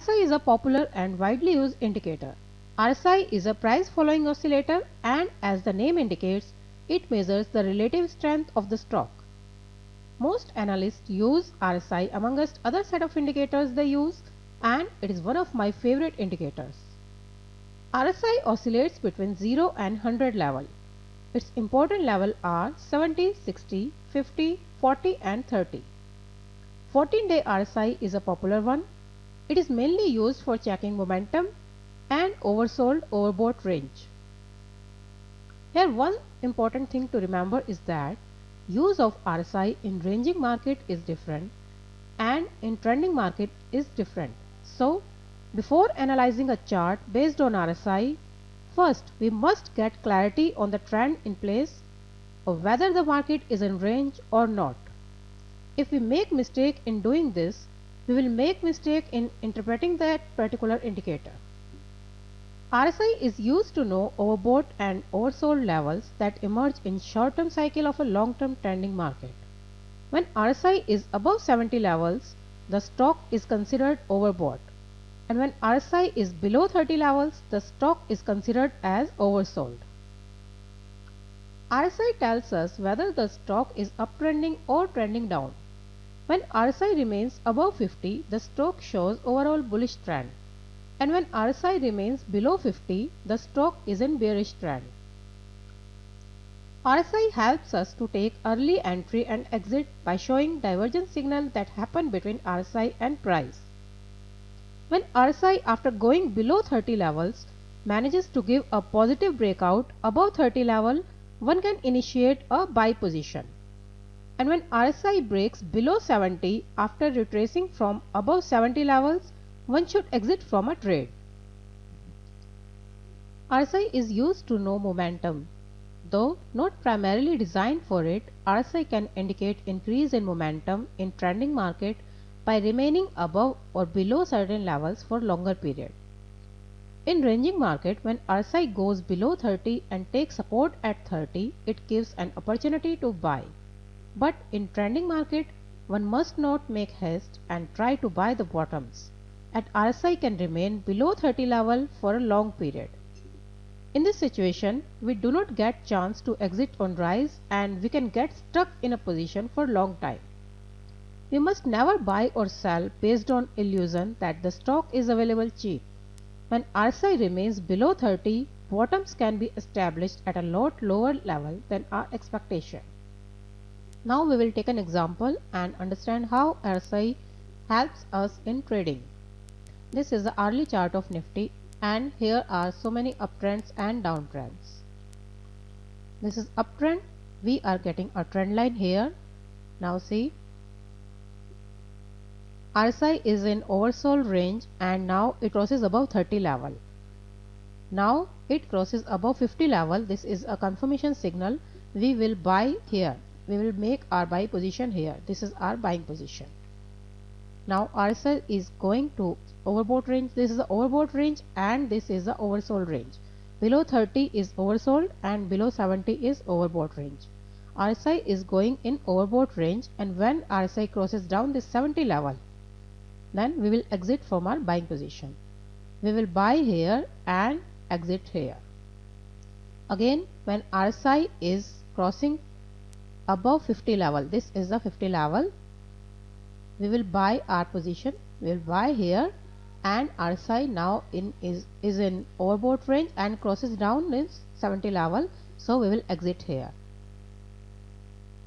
RSI is a popular and widely used indicator. RSI is a price following oscillator, and as the name indicates, it measures the relative strength of the stock. Most analysts use RSI amongst other set of indicators they use, and it is one of my favorite indicators. RSI oscillates between 0 and 100 level. Its important level are 70, 60, 50, 40 and 30. 14-day RSI is a popular one. It is mainly used for checking momentum and oversold overbought range. Here one important thing to remember is that use of RSI in ranging market is different and in trending market is different. So before analyzing a chart based on RSI, first we must get clarity on the trend in place or whether the market is in range or not. If we make mistake in doing this, we will make mistake in interpreting that particular indicator. RSI is used to know overbought and oversold levels that emerge in short-term cycle of a long-term trending market. When RSI is above 70 levels, the stock is considered overbought, and when RSI is below 30 levels, the stock is considered as oversold. RSI tells us whether the stock is uptrending or trending down. When RSI remains above 50, the stock shows overall bullish trend, and when RSI remains below 50, the stock is in bearish trend. RSI helps us to take early entry and exit by showing divergence signal that happen between RSI and price. When RSI after going below 30 levels manages to give a positive breakout above 30 level, one can initiate a buy position. And when RSI breaks below 70 after retracing from above 70 levels, one should exit from a trade. RSI is used to know momentum. Though not primarily designed for it, RSI can indicate increase in momentum in trending market by remaining above or below certain levels for longer period. In ranging market, when RSI goes below 30 and takes support at 30, it gives an opportunity to buy. But in trending market, one must not make haste and try to buy the bottoms, and RSI can remain below 30 level for a long period. In this situation, we do not get chance to exit on rise and we can get stuck in a position for long time. We must never buy or sell based on illusion that the stock is available cheap. When RSI remains below 30, bottoms can be established at a lot lower level than our expectation. Now we will take an example and understand how RSI helps us in trading. This is the hourly chart of Nifty, and here are so many uptrends and downtrends. This is uptrend. We are getting a trend line here. Now see, RSI is in oversold range and now it crosses above 30 level. Now it crosses above 50 level. This is a confirmation signal. We will buy here. We will make our buy position here. This is our buying position. Now RSI is going to overbought range. This is the overbought range and this is the oversold range. Below 30 is oversold and below 70 is overbought range. RSI is going in overbought range, and when RSI crosses down this 70 level, then we will exit from our buying position. We will buy here and exit here. Again, when RSI is crossing above 50 level, this is the 50 level, we will buy our position. We will buy here, and RSI now is in overbought range and crosses down this 70 level, so we will exit here.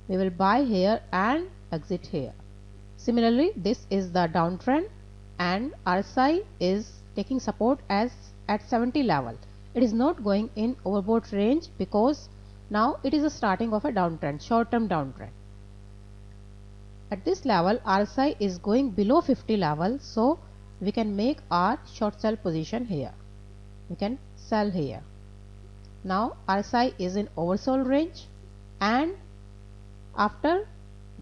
We will buy here and exit here. Similarly, this is the downtrend and RSI is taking support as at 70 level. It is not going in overbought range because now it is a starting of a downtrend, short-term downtrend. At this level, RSI is going below 50 level, so we can make our short sell position here. We can sell here. Now RSI is in oversold range, and after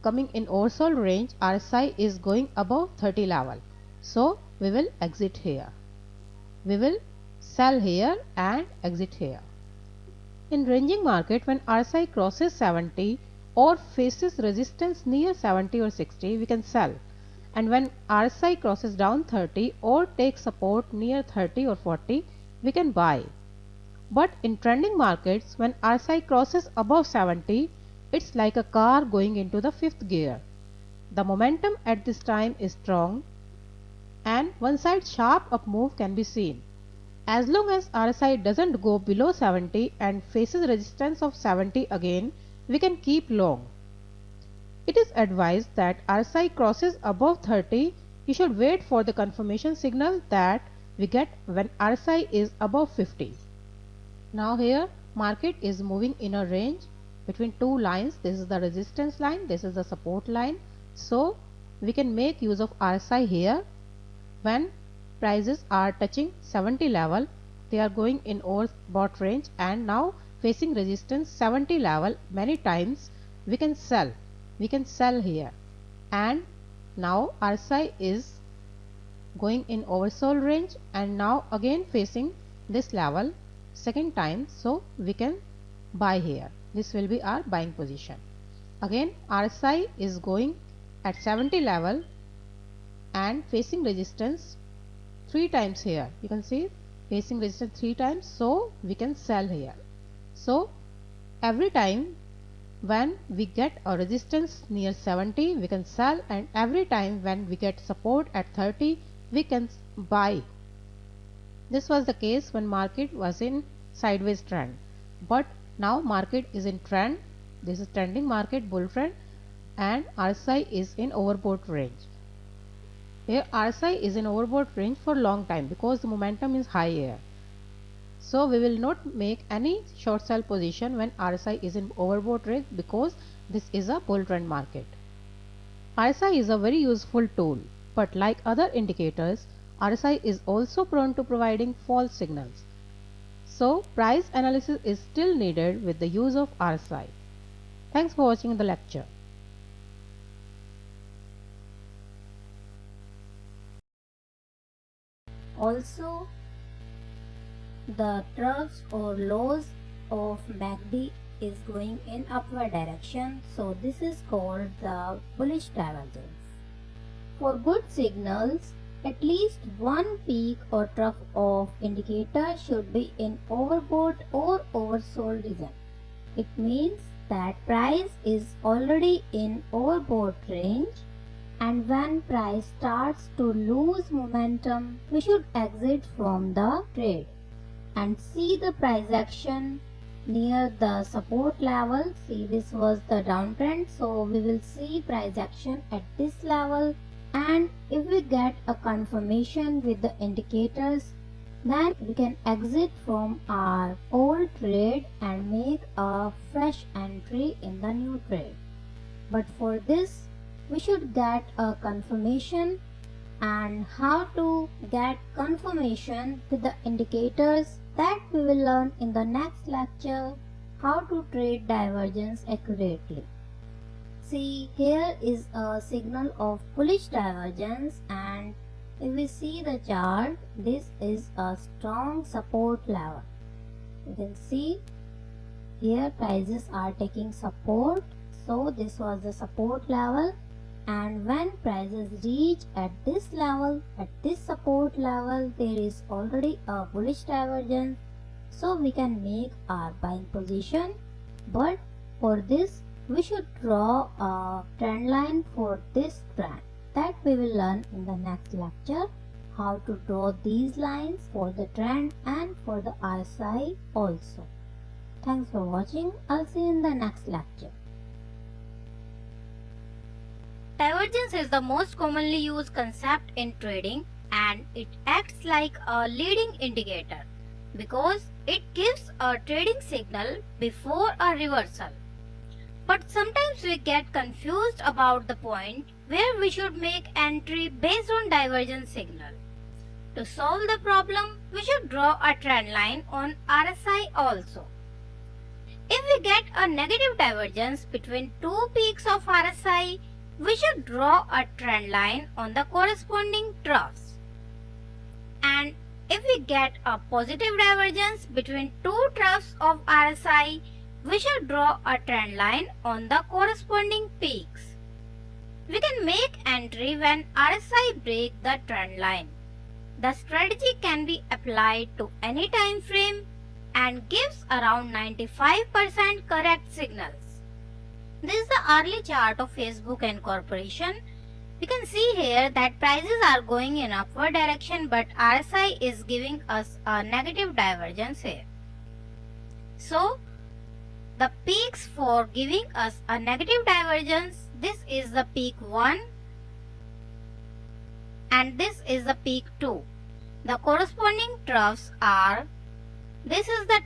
coming in oversold range, RSI is going above 30 level, so we will exit here. We will sell here and exit here. In ranging market, when RSI crosses 70 or faces resistance near 70 or 60, we can sell, and when RSI crosses down 30 or takes support near 30 or 40, we can buy. But in trending markets, when RSI crosses above 70, it's like a car going into the fifth gear. The momentum at this time is strong and one side sharp up move can be seen. As long as RSI doesn't go below 70 and faces resistance of 70 again, we can keep long. It is advised that RSI crosses above 30, you should wait for the confirmation signal that we get when RSI is above 50. Now here market is moving in a range between two lines. This is the resistance line, this is the support line. So we can make use of RSI here. When prices are touching 70 level, they are going in overbought range and now facing resistance 70 level many times, we can sell. We can sell here, and now RSI is going in oversold range and now again facing this level second time, so we can buy here. This will be our buying position. Again RSI is going at 70 level and facing resistance 3 times here. You can see facing resistance 3 times, so we can sell here. So every time when we get a resistance near 70, we can sell, and every time when we get support at 30, we can buy. This was the case when market was in sideways trend, but now market is in trend. This is trending market, bull trend, and RSI is in overbought range. Here RSI is in overbought range for long time because the momentum is high here. So we will not make any short sell position when RSI is in overbought range because this is a bull trend market. RSI is a very useful tool, but like other indicators, RSI is also prone to providing false signals. So price analysis is still needed with the use of RSI. Thanks for watching the lecture. Also, the troughs or lows of MACD is going in upward direction, so this is called the bullish divergence. For good signals, at least one peak or trough of indicator should be in overbought or oversold region. It means that price is already in overbought range, and when price starts to lose momentum, we should exit from the trade and see the price action near the support level. See, this was the downtrend, so we will see price action at this level, and if we get a confirmation with the indicators, then we can exit from our old trade and make a fresh entry in the new trade. But for this, we should get a confirmation, and how to get confirmation with the indicators, that we will learn in the next lecture, how to trade divergence accurately. See, here is a signal of bullish divergence, and if we see the chart, this is a strong support level. You can see here prices are taking support, so this was the support level, and when prices reach at this level, at this support level, there is already a bullish divergence, so we can make our buying position. But for this, we should draw a trend line for this trend. That we will learn in the next lecture, how to draw these lines for the trend and for the RSI also. Thanks for watching. I'll see you in the next lecture. Divergence is the most commonly used concept in trading, and it acts like a leading indicator because it gives a trading signal before a reversal. But sometimes we get confused about the point where we should make entry based on divergence signal. To solve the problem, we should draw a trend line on RSI also. If we get a negative divergence between two peaks of RSI, we should draw a trend line on the corresponding troughs. And if we get a positive divergence between two troughs of RSI, we should draw a trend line on the corresponding peaks. We can make entry when RSI break the trend line. The strategy can be applied to any time frame and gives around 95% correct signals. This is the early chart of Facebook Incorporation. We can see here that prices are going in upward direction, but RSI is giving us a negative divergence here. So the peaks for giving us a negative divergence, this is the peak 1 and this is the peak 2. The corresponding troughs are, this is the